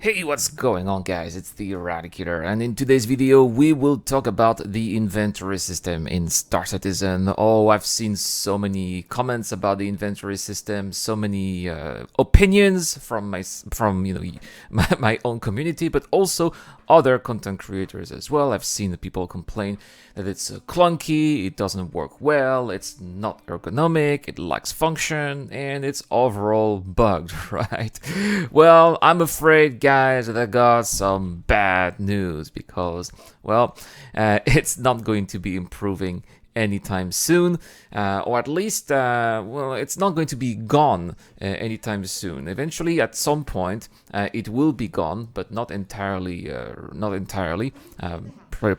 Hey, what's going on, guys? It's the Eradicator, and in today's video we will talk about the inventory system in Star Citizen. Oh, I've seen so many comments about the inventory system, so many opinions from my own community, but also other content creators as well. I've seen the people complain that it's clunky, it doesn't work well, it's not ergonomic, it lacks function, and it's overall bugged, right? Well, I'm afraid, guys, that I got some bad news because, well, it's not going to be improving anytime soon, or at least, well, it's not going to be gone anytime soon. Eventually, at some point, it will be gone, but not entirely,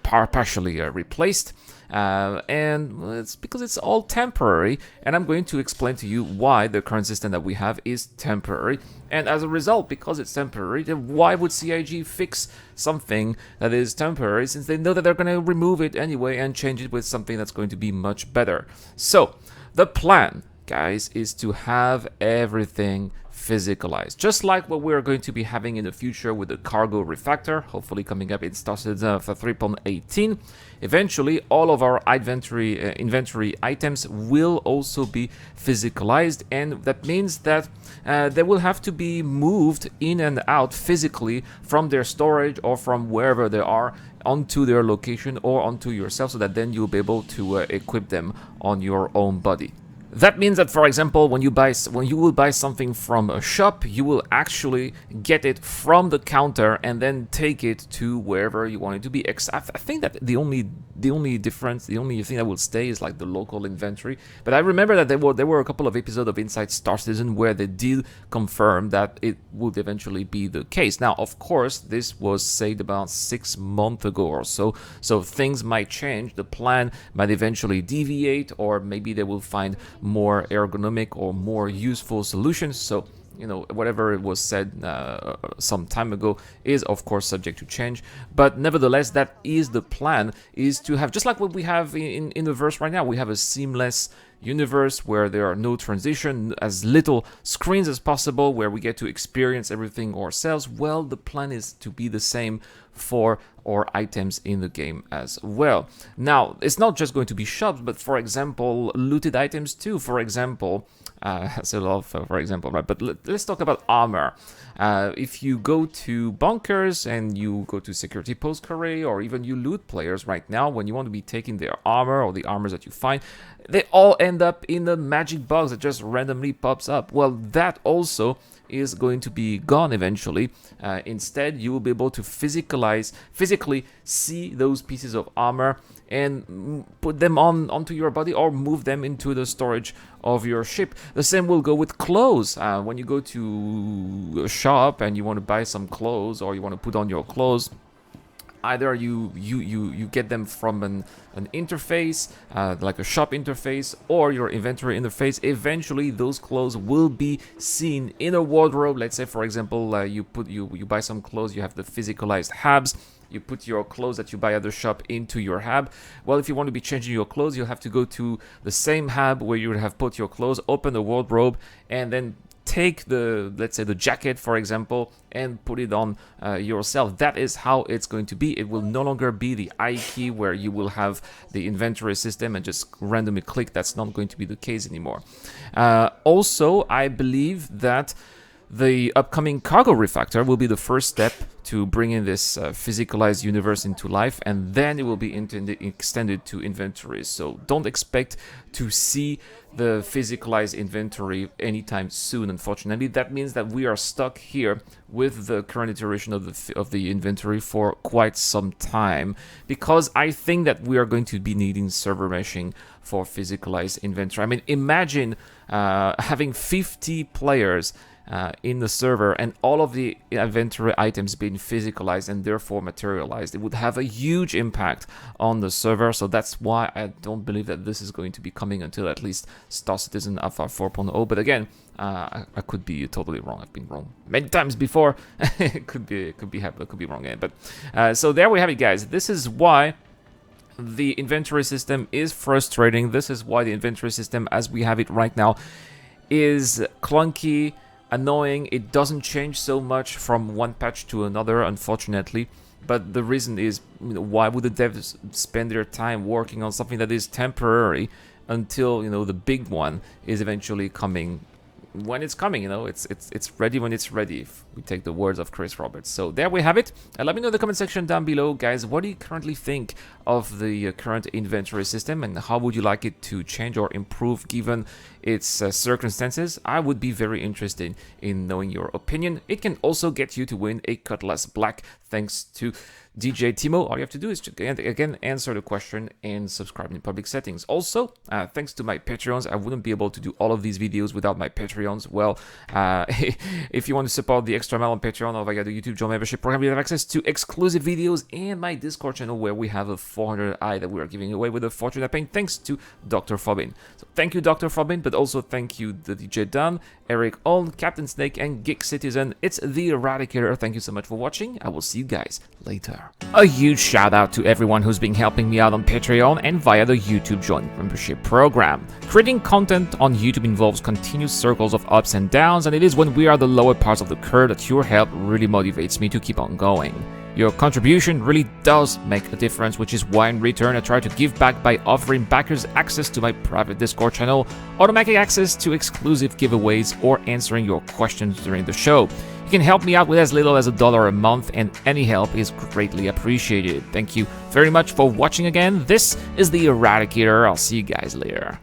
partially replaced. And it's because it's all temporary, and I'm going to explain to you why the current system that we have is temporary. And as a result, because it's temporary, then why would CIG fix something that is temporary, since they know that they're going to remove it anyway and change it with something that's going to be much better? So the plan, guys, is to have everything physicalized, just like what we're going to be having in the future with the cargo refactor, hopefully coming up in Star Citizen for 3.18. Eventually, all of our inventory items will also be physicalized, and that means that they will have to be moved in and out physically from their storage or from wherever they are onto their location or onto yourself, so that then you'll be able to equip them on your own body. That means that, for example, when you will buy something from a shop, you will actually get it from the counter and then take it to wherever you want it to be. I think that the only difference, the only thing that will stay is like the local inventory. But I remember that there were a couple of episodes of Inside Star Citizen where they did confirm that it would eventually be the case. Now, of course, this was said about 6 months ago or so, so things might change. The plan might eventually deviate, or maybe they will find more ergonomic or more useful solutions. So, you know, whatever it was said some time ago is of course subject to change, but nevertheless, that is the plan, is to have, just like what we have in the verse right now, we have a seamless universe where there are no transition, as little screens as possible, where we get to experience everything ourselves. Well, the plan is to be the same for our items in the game as well. Now, it's not just going to be shops, but for example, looted items too. For example, that's a lot of, for example, right? But let's talk about armor. If you go to bunkers and you go to security post carry, or even you loot players right now, when you want to be taking their armor or the armors that you find, they all end up in the magic box that just randomly pops up. Well, that also is going to be gone eventually. Instead, you will be able to physically see those pieces of armor and put them onto your body, or move them into the storage of your ship. The same will go with clothes. When you go to a shop and you want to buy some clothes, or you want to put on your clothes, either you get them from an interface, like a shop interface, or your inventory interface. Eventually, those clothes will be seen in a wardrobe. Let's say, for example, you buy some clothes, you have the physicalized habs. You put your clothes that you buy at the shop into your hab. Well, if you want to be changing your clothes, you'll have to go to the same hab where you would have put your clothes, open the wardrobe, and then take the, let's say, the jacket, for example, and put it on yourself. That is how it's going to be. It will no longer be the I key where you will have the inventory system and just randomly click. That's not going to be the case anymore. Also, I believe that the upcoming cargo refactor will be the first step to bring in this physicalized universe into life, and then it will be extended to inventories. So don't expect to see the physicalized inventory anytime soon, unfortunately. That means that we are stuck here with the current iteration of the inventory for quite some time, because I think that we are going to be needing server meshing for physicalized inventory. I mean, imagine having 50 players in the server and all of the inventory items being physicalized and therefore materialized. It would have a huge impact on the server, so that's why I don't believe that this is going to be coming until at least Star Citizen Alpha 4.0. But again, I could be totally wrong. I've been wrong many times before. It could be wrong again. But so there we have it, guys. This is why the inventory system is frustrating. This is why the inventory system as we have it right now is clunky, annoying. It doesn't change so much from one patch to another, unfortunately. But the reason is, why would the devs spend their time working on something that is temporary until, the big one is eventually coming? When it's coming, it's ready when it's ready, if we take the words of Chris Roberts. So there we have it. Let me know in the comment section down below, guys, what do you currently think of the current inventory system, and how would you like it to change or improve given its circumstances? I would be very interested in knowing your opinion. It can also get you to win a Cutlass Black thanks to DJ Timo. All you have to do is to, again, answer the question and subscribe in public settings. Also, thanks to my Patreons, I wouldn't be able to do all of these videos without my Patreons. Well, if you want to support the extra mile on Patreon or via the YouTube Joe membership program, you have access to exclusive videos and my Discord channel where we have a 400i that we are giving away with a fortune paying thanks to Dr. Fobin. So thank you, Dr. Fobin, but also thank you, the DJ Dan, Eric Oln, Captain Snake, and Geek Citizen. It's the Eradicator. Thank you so much for watching. I will see you guys later. A huge shout out to everyone who's been helping me out on Patreon and via the YouTube Joint membership program. Creating content on YouTube involves continuous circles of ups and downs, and it is when we are the lower parts of the curve that your help really motivates me to keep on going. Your contribution really does make a difference, which is why in return I try to give back by offering backers access to my private Discord channel, automatic access to exclusive giveaways, or answering your questions during the show. You can help me out with as little as $1 a month, and any help is greatly appreciated. Thank you very much for watching again. This is the Eradicator. I'll see you guys later.